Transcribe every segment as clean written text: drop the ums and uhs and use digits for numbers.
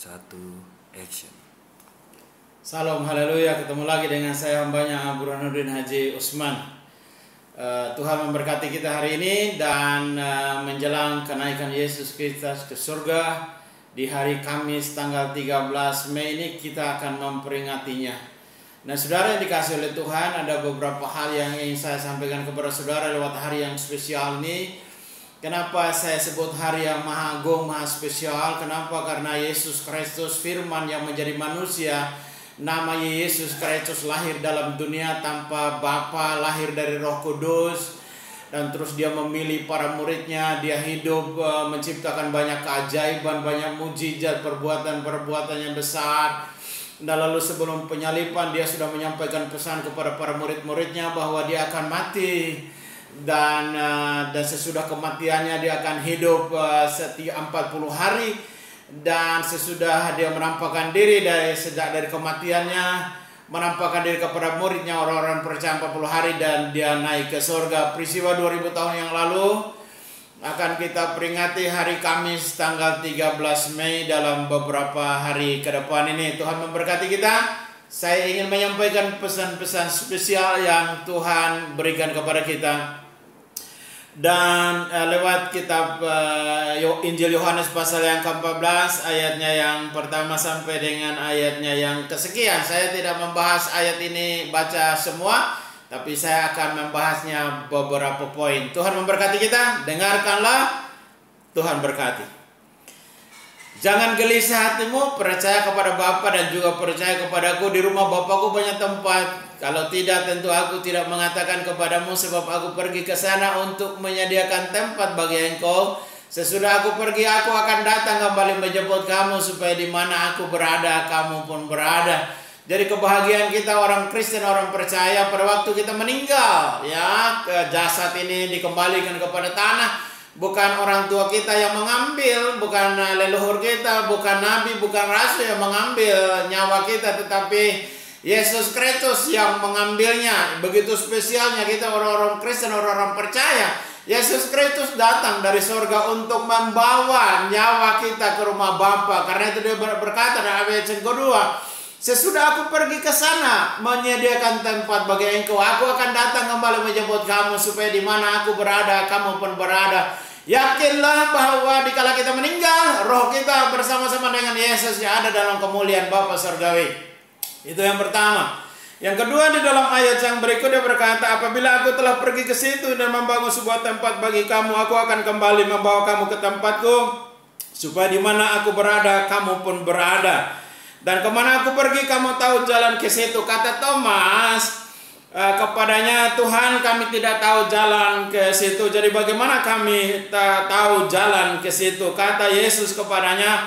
Satu, action. Salam, haleluya. Ketemu lagi dengan saya hambanya Burhanuddin Haji Usman. Tuhan memberkati kita hari ini dan menjelang kenaikan Yesus Kristus ke surga di hari Kamis tanggal 13 Mei ini kita akan memperingatinya. Nah, saudara yang dikasih oleh Tuhan, ada beberapa hal yang ingin saya sampaikan kepada saudara lewat hari yang spesial ini. Kenapa saya sebut hari yang maha agung, maha spesial? Kenapa? Karena Yesus Kristus, firman yang menjadi manusia, namanya Yesus Kristus, lahir dalam dunia tanpa Bapa, lahir dari Roh Kudus, dan terus dia memilih para muridnya. Dia hidup menciptakan banyak keajaiban, banyak mujizat, perbuatan-perbuatan yang besar. Dan lalu sebelum penyaliban dia sudah menyampaikan pesan kepada para murid-muridnya bahwa dia akan mati, dan sesudah kematiannya dia akan hidup setiap 40 hari, dan sesudah dia menampakkan diri sejak dari kematiannya, menampakkan diri kepada muridnya, orang-orang percaya 40 hari, dan dia naik ke surga. Peristiwa 2000 tahun yang lalu akan kita peringati hari Kamis tanggal 13 Mei dalam beberapa hari ke depan ini. Tuhan memberkati kita. Saya ingin menyampaikan pesan-pesan spesial yang Tuhan berikan kepada kita. Dan lewat kitab Injil Yohanes pasal yang ke-14 ayatnya yang pertama sampai dengan ayatnya yang kesekian. Saya tidak membahas ayat ini baca semua, tapi saya akan membahasnya beberapa poin. Tuhan memberkati kita. Dengarkanlah, Tuhan berkati. Jangan gelisah hatimu, percaya kepada Bapa dan juga percaya kepadaku. Di rumah Bapakku banyak tempat. Kalau tidak, tentu aku tidak mengatakan kepadamu, sebab aku pergi ke sana untuk menyediakan tempat bagi engkau. Sesudah aku pergi, aku akan datang kembali menjemput kamu, supaya di mana aku berada, kamu pun berada. Jadi kebahagiaan kita orang Kristen, orang percaya, pada waktu kita meninggal, ya, jasad ini dikembalikan kepada tanah. Bukan orang tua kita yang mengambil, bukan leluhur kita, bukan nabi, bukan rasul yang mengambil nyawa kita, tetapi Yesus Kristus yang mengambilnya. Begitu spesialnya kita orang-orang Kristen, orang-orang percaya. Yesus Kristus datang dari surga untuk membawa nyawa kita ke rumah Bapa. Karena itu dia berkata dalam ayat yang kedua, sesudah aku pergi ke sana menyediakan tempat bagi engkau, aku akan datang kembali menjemput kamu, supaya di mana aku berada, kamu pun berada. Yakinlah bahwa dikala kita meninggal, roh kita bersama-sama dengan Yesus yang ada dalam kemuliaan Bapa surgawi. Itu yang pertama. Yang kedua, di dalam ayat yang berikutnya berkata, apabila aku telah pergi ke situ dan membangun sebuah tempat bagi kamu, aku akan kembali membawa kamu ke tempatku, supaya di mana aku berada, kamu pun berada. Dan kemana aku pergi, kamu tahu jalan ke situ. Kata Thomas kepadanya, Tuhan, kami tidak tahu jalan ke situ. Jadi bagaimana kami tahu jalan ke situ? Kata Yesus kepadanya,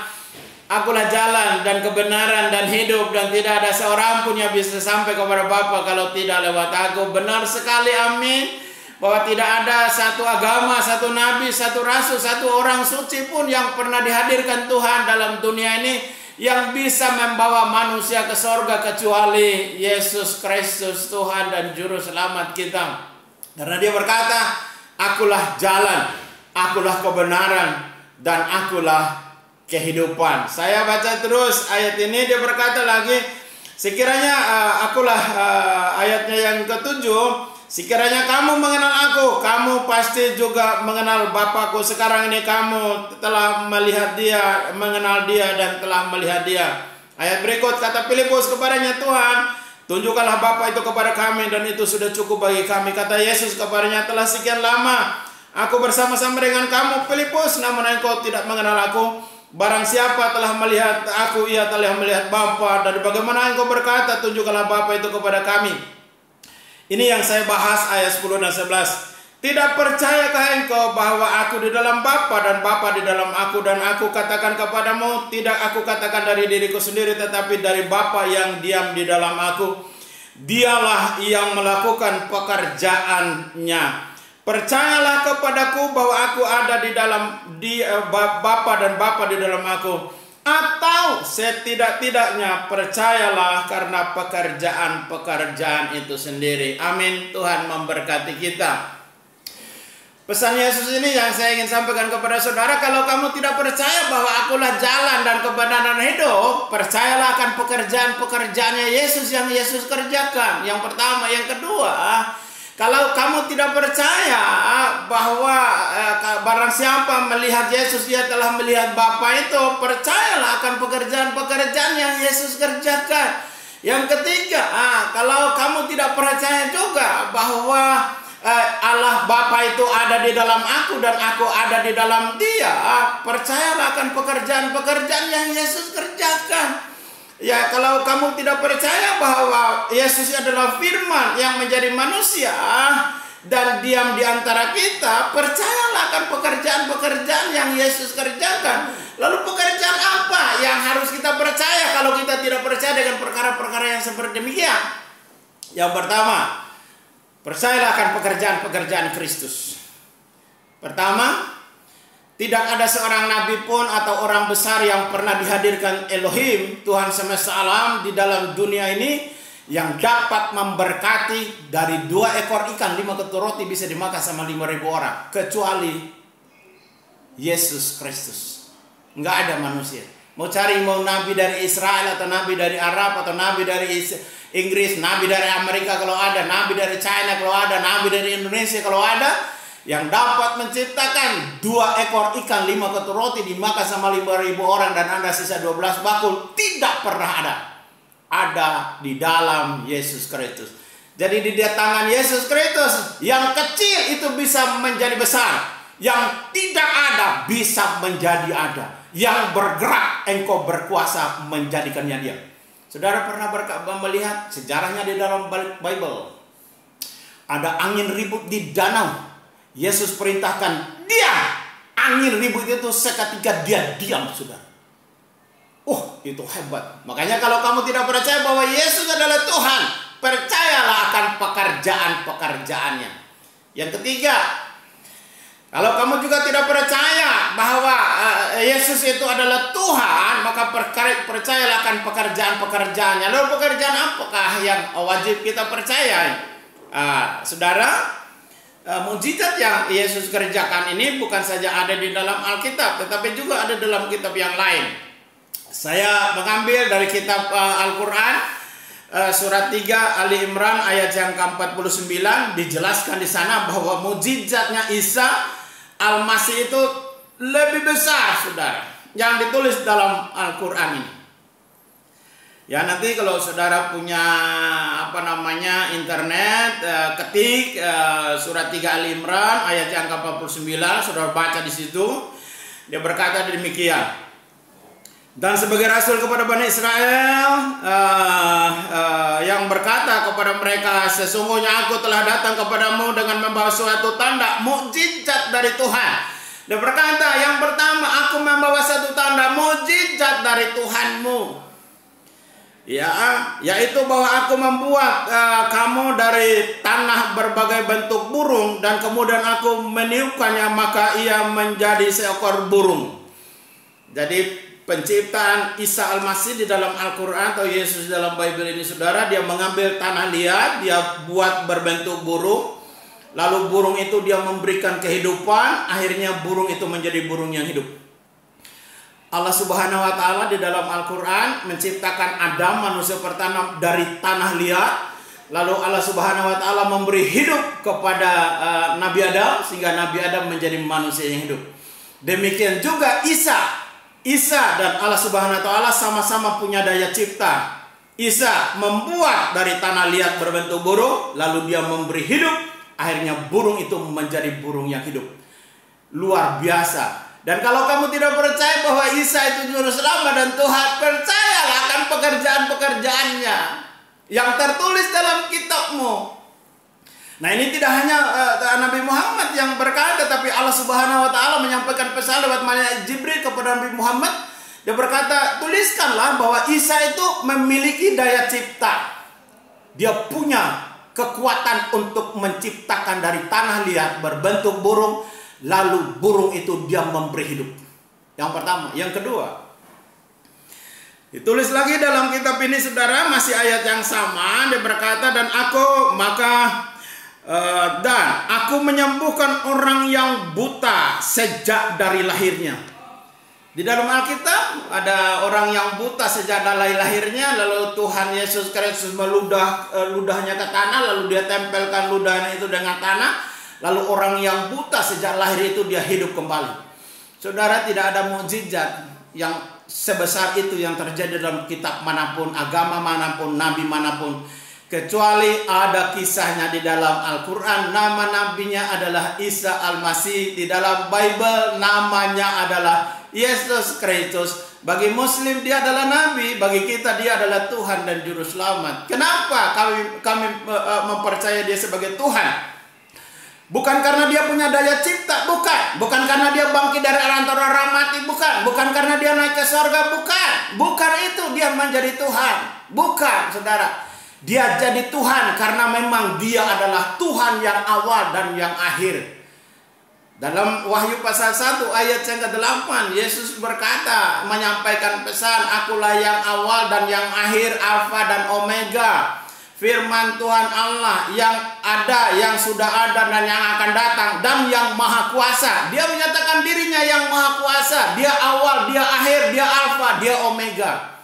akulah jalan dan kebenaran dan hidup, dan tidak ada seorang pun yang bisa sampai kepada Bapa kalau tidak lewat aku. Benar sekali, amin. Bahwa tidak ada satu agama, satu nabi, satu rasul, satu orang suci pun yang pernah dihadirkan Tuhan dalam dunia ini yang bisa membawa manusia ke surga kecuali Yesus Kristus, Tuhan dan Juru Selamat kita. Karena dia berkata, akulah jalan, akulah kebenaran, dan akulah kehidupan. Saya baca terus ayat ini, dia berkata lagi, sekiranya akulah ayatnya yang ketujuh, sekiranya kamu mengenal aku, kamu pasti juga mengenal Bapakku. Sekarang ini kamu telah melihat dia, mengenal dia, dan telah melihat dia. Ayat berikut, kata Filipus kepadanya, Tuhan, tunjukkanlah Bapa itu kepada kami, dan itu sudah cukup bagi kami. Kata Yesus kepadanya, telah sekian lama aku bersama-sama dengan kamu, Filipus, namun engkau tidak mengenal aku. Barang siapa telah melihat aku, ia telah melihat Bapa. Dan bagaimana engkau berkata, tunjukkanlah Bapa itu kepada kami? Ini yang saya bahas ayat 10 dan 11. Tidak percayakah engkau bahwa aku di dalam Bapa dan Bapa di dalam aku, dan aku katakan kepadamu, tidak aku katakan dari diriku sendiri, tetapi dari Bapa yang diam di dalam aku. Dialah yang melakukan pekerjaannya. Percayalah kepadaku bahwa aku ada di dalam Bapa dan Bapa di dalam aku. Atau setidak-tidaknya percayalah karena pekerjaan-pekerjaan itu sendiri. Amin. Tuhan memberkati kita. Pesan Yesus ini yang saya ingin sampaikan kepada saudara, kalau kamu tidak percaya bahwa akulah jalan dan kebenaran hidup, percayalah akan pekerjaan-pekerjaannya Yesus yang Yesus kerjakan. Yang pertama. Yang kedua, kalau kamu tidak percaya bahwa barang siapa melihat Yesus, ia telah melihat Bapa itu, percayalah akan pekerjaan-pekerjaan yang Yesus kerjakan. Yang ketiga, kalau kamu tidak percaya juga bahwa Allah Bapa itu ada di dalam aku dan aku ada di dalam Dia, percayalah akan pekerjaan-pekerjaan yang Yesus kerjakan. Ya, kalau kamu tidak percaya bahwa Yesus adalah firman yang menjadi manusia dan diam di antara kita, percayalah akan pekerjaan-pekerjaan yang Yesus kerjakan. Lalu pekerjaan apa yang harus kita percaya kalau kita tidak percaya dengan perkara-perkara yang seperti demikian? Yang pertama, percayalah akan pekerjaan-pekerjaan Kristus. Pertama, tidak ada seorang nabi pun atau orang besar yang pernah dihadirkan Elohim, Tuhan semesta alam di dalam dunia ini, yang dapat memberkati dari 2 ekor ikan 5 ketur roti bisa dimakan sama 5.000 orang, kecuali Yesus Kristus. Enggak ada manusia. Mau nabi dari Israel atau nabi dari Arab atau nabi dari Inggris, nabi dari Amerika kalau ada, nabi dari China kalau ada, nabi dari Indonesia kalau ada, yang dapat menciptakan 2 ekor ikan 5 ketur roti dimakan sama 5.000 orang dan Anda sisa 12 bakul, tidak pernah ada. Ada di dalam Yesus Kristus. Jadi di tangan Yesus Kristus, yang kecil itu bisa menjadi besar, yang tidak ada bisa menjadi ada, yang bergerak engkau berkuasa menjadikannya dia. Saudara pernah melihat sejarahnya di dalam Bible? Ada angin ribut di danau. Yesus perintahkan diam. Angin ribut itu seketika dia diam, saudara. Itu hebat. Makanya kalau kamu tidak percaya bahwa Yesus adalah Tuhan, percayalah akan pekerjaan-pekerjaannya. Yang ketiga, kalau kamu juga tidak percaya bahwa Yesus itu adalah Tuhan, maka percayalah akan pekerjaan-pekerjaannya. Lalu pekerjaan apakah yang wajib kita percaya? Saudara, mukjizat yang Yesus kerjakan ini bukan saja ada di dalam Alkitab, tetapi juga ada dalam kitab yang lain. Saya mengambil dari kitab Al-Quran, surat 3 Ali Imran ayat yang ke-49, dijelaskan di sana bahwa mukjizatnya Isa Al-Masih itu lebih besar, saudara, yang ditulis dalam Al-Quran ini. Ya, nanti kalau saudara punya internet, ketik surat 3 Ali Imran ayat yang ke-49, saudara baca di situ. Dia berkata demikian. Dan sebagai rasul kepada Bani Israel yang berkata kepada mereka, sesungguhnya aku telah datang kepadamu dengan membawa suatu tanda mukjizat dari Tuhan. Dia berkata, yang pertama, aku membawa satu tanda mukjizat dari Tuhanmu, yaitu bahwa aku membuat kamu dari tanah berbagai bentuk burung, dan kemudian aku meniupkannya, maka ia menjadi seekor burung. Jadi penciptaan Isa Al-Masih di dalam Al-Quran atau Yesus dalam Bible ini, saudara, dia mengambil tanah liat, dia buat berbentuk burung, lalu burung itu dia memberikan kehidupan, akhirnya burung itu menjadi burung yang hidup. Allah Subhanahu wa Ta'ala di dalam Al-Quran menciptakan Adam, manusia pertama, dari tanah liat, lalu Allah Subhanahu wa Ta'ala memberi hidup kepada Nabi Adam, sehingga Nabi Adam menjadi manusia yang hidup. Demikian juga Isa dan Allah Subhanahu wa Ta'ala sama-sama punya daya cipta. Isa membuat dari tanah liat berbentuk burung, lalu dia memberi hidup, akhirnya burung itu menjadi burung yang hidup. Luar biasa. Dan kalau kamu tidak percaya bahwa Isa itu juru selamat dan Tuhan, percayalah akan pekerjaan-pekerjaannya yang tertulis dalam kitabmu. Nah, ini tidak hanya Nabi Muhammad yang berkata, tapi Allah Subhanahu wa Ta'ala menyampaikan pesan lewat malaikat Jibril kepada Nabi Muhammad. Dia berkata, tuliskanlah bahwa Isa itu memiliki daya cipta. Dia punya kekuatan untuk menciptakan dari tanah liat berbentuk burung, lalu burung itu dia memberi hidup. Yang pertama. Yang kedua, ditulis lagi dalam kitab ini, saudara, masih ayat yang sama. Dia berkata, dan aku maka Dan aku menyembuhkan orang yang buta sejak dari lahirnya. Di dalam Alkitab ada orang yang buta sejak dari lahirnya, lalu Tuhan Yesus Kristus ludahnya ke tanah, lalu dia tempelkan ludahnya itu dengan tanah, lalu orang yang buta sejak lahir itu dia hidup kembali. Saudara, tidak ada mukjizat yang sebesar itu yang terjadi dalam kitab manapun, agama manapun, nabi manapun, kecuali ada kisahnya di dalam Al-Quran. Nama nabinya adalah Isa Al-Masih. Di dalam Bible namanya adalah Yesus Kristus. Bagi Muslim dia adalah nabi, bagi kita dia adalah Tuhan dan Juru Selamat. Kenapa kami mempercayai dia sebagai Tuhan? Bukan karena dia punya daya cipta, bukan. Bukan karena dia bangkit dari antara orang mati, bukan. Bukan karena dia naik ke surga, bukan. Bukan itu dia menjadi Tuhan. Bukan, saudara. Dia jadi Tuhan karena memang dia adalah Tuhan yang awal dan yang akhir. Dalam Wahyu pasal 1 ayat yang ke-8, Yesus berkata, menyampaikan pesan, akulah yang awal dan yang akhir, Alfa dan Omega. Firman Tuhan Allah yang ada, yang sudah ada dan yang akan datang, dan yang maha kuasa. Dia menyatakan dirinya yang maha kuasa. Dia awal, dia akhir, dia Alfa, dia Omega.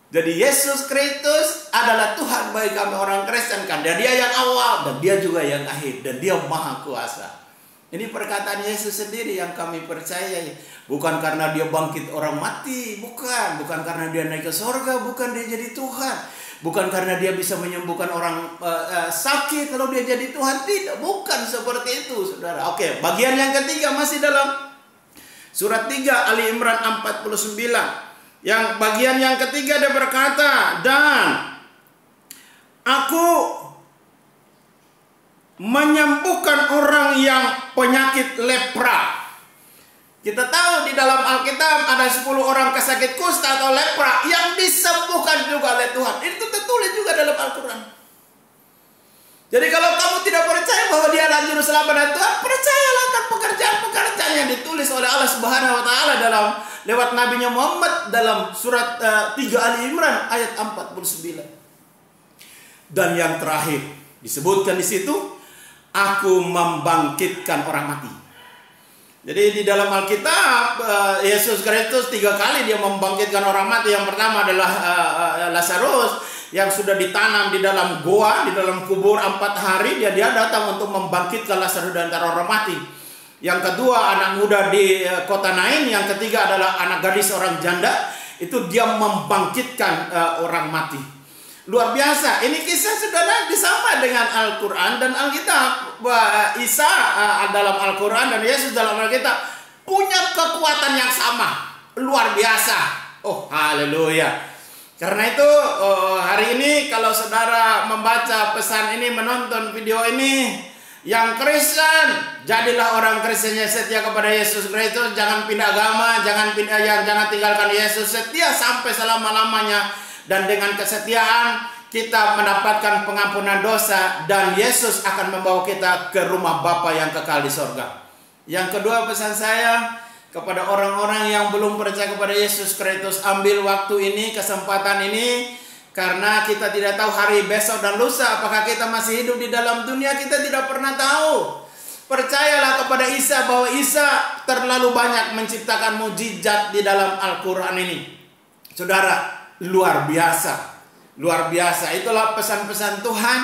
Jadi Yesus Kristus adalah Tuhan bagi kami orang Kristen, kan? Dan dia yang awal dan dia juga yang akhir dan dia maha kuasa. Ini perkataan Yesus sendiri yang kami percayai. Bukan karena dia bangkit orang mati, bukan. Bukan karena dia naik ke surga, bukan dia jadi Tuhan. Bukan karena dia bisa menyembuhkan orang sakit kalau dia jadi Tuhan, tidak. Bukan seperti itu, saudara. Oke, bagian yang ketiga masih dalam surat 3 Ali Imran 49. Yang bagian yang ketiga dia berkata, dan aku menyembuhkan orang yang penyakit lepra. Kita tahu di dalam Alkitab ada 10 orang kesakit kusta atau lepra yang disembuhkan juga oleh Tuhan. Itu tertulis juga dalam Al-Quran. Jadi kalau kamu tidak percaya bahwa dia adalah Juru Selamat dan Tuhan, percayalah akan pekerjaan-pekerjaan yang ditulis oleh Allah Subhanahu wa taala dalam lewat nabinya Muhammad dalam surat 3 Ali Imran ayat 49. Dan yang terakhir disebutkan di situ, aku membangkitkan orang mati. Jadi di dalam Alkitab Yesus Kristus 3 kali dia membangkitkan orang mati. Yang pertama adalah Lazarus yang sudah ditanam di dalam goa, di dalam kubur 4 hari, dia datang untuk membangkitkan Lazarus dari antara orang mati. Yang kedua anak muda di kota Nain, yang ketiga adalah anak gadis orang janda, itu dia membangkitkan orang mati. Luar biasa. Ini kisah saudara sama dengan Al-Quran dan Alkitab. Isa dalam Al-Quran dan Yesus dalam Alkitab punya kekuatan yang sama. Luar biasa. Oh, haleluya. Karena itu hari ini kalau saudara membaca pesan ini, menonton video ini, yang Kristen, jadilah orang Kristen yang setia kepada Yesus Kristus. Jangan pindah agama, jangan tinggalkan Yesus, setia sampai selama-lamanya. Dan dengan kesetiaan kita mendapatkan pengampunan dosa dan Yesus akan membawa kita ke rumah Bapa yang kekal di sorga. Yang kedua pesan saya kepada orang-orang yang belum percaya kepada Yesus Kristus, ambil waktu ini, kesempatan ini, karena kita tidak tahu hari besok dan lusa. Apakah kita masih hidup di dalam dunia, kita tidak pernah tahu. Percayalah kepada Isa bahwa Isa terlalu banyak menciptakan mukjizat di dalam Al-Quran ini. Saudara, luar biasa. Luar biasa. Itulah pesan-pesan Tuhan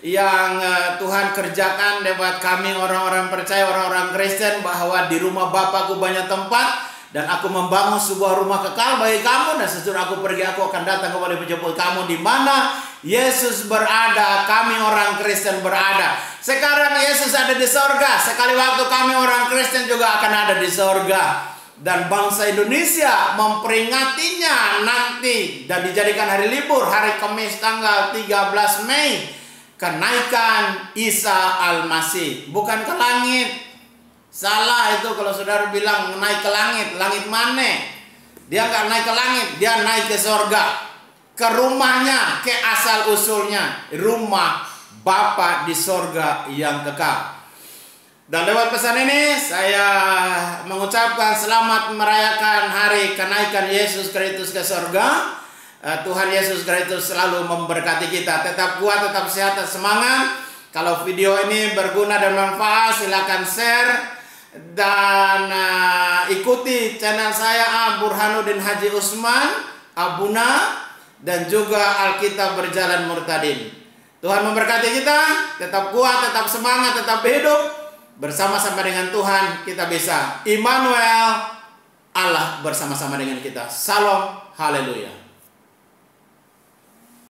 yang Tuhan kerjakan lewat kami orang-orang percaya, orang-orang Kristen, bahwa di rumah Bapakku banyak tempat dan aku membangun sebuah rumah kekal bagi kamu, dan sesudah aku pergi aku akan datang kembali menjemput kamu. Di mana Yesus berada, kami orang Kristen berada. Sekarang Yesus ada di sorga, sekali waktu kami orang Kristen juga akan ada di sorga. Dan bangsa Indonesia memperingatinya nanti dan dijadikan hari libur, hari Kamis tanggal 13 Mei. Kenaikan Isa Al-Masih, bukan ke langit. Salah itu kalau saudara bilang naik ke langit. Langit mana? Dia nggak naik ke langit, dia naik ke sorga, ke rumahnya, ke asal usulnya, rumah Bapa di sorga yang kekal. Dan lewat pesan ini saya mengucapkan selamat merayakan hari kenaikan Yesus Kristus ke sorga. Tuhan Yesus Kristus selalu memberkati kita. Tetap kuat, tetap sehat, tetap semangat. Kalau video ini berguna dan bermanfaat, silakan share dan ikuti channel saya Burhanuddin Haji Usman Abuna dan juga Alkitab Berjalan Murtadin. Tuhan memberkati kita, tetap kuat, tetap semangat, tetap hidup bersama-sama dengan Tuhan. Kita bisa. Immanuel, Allah bersama-sama dengan kita. Salam, haleluya.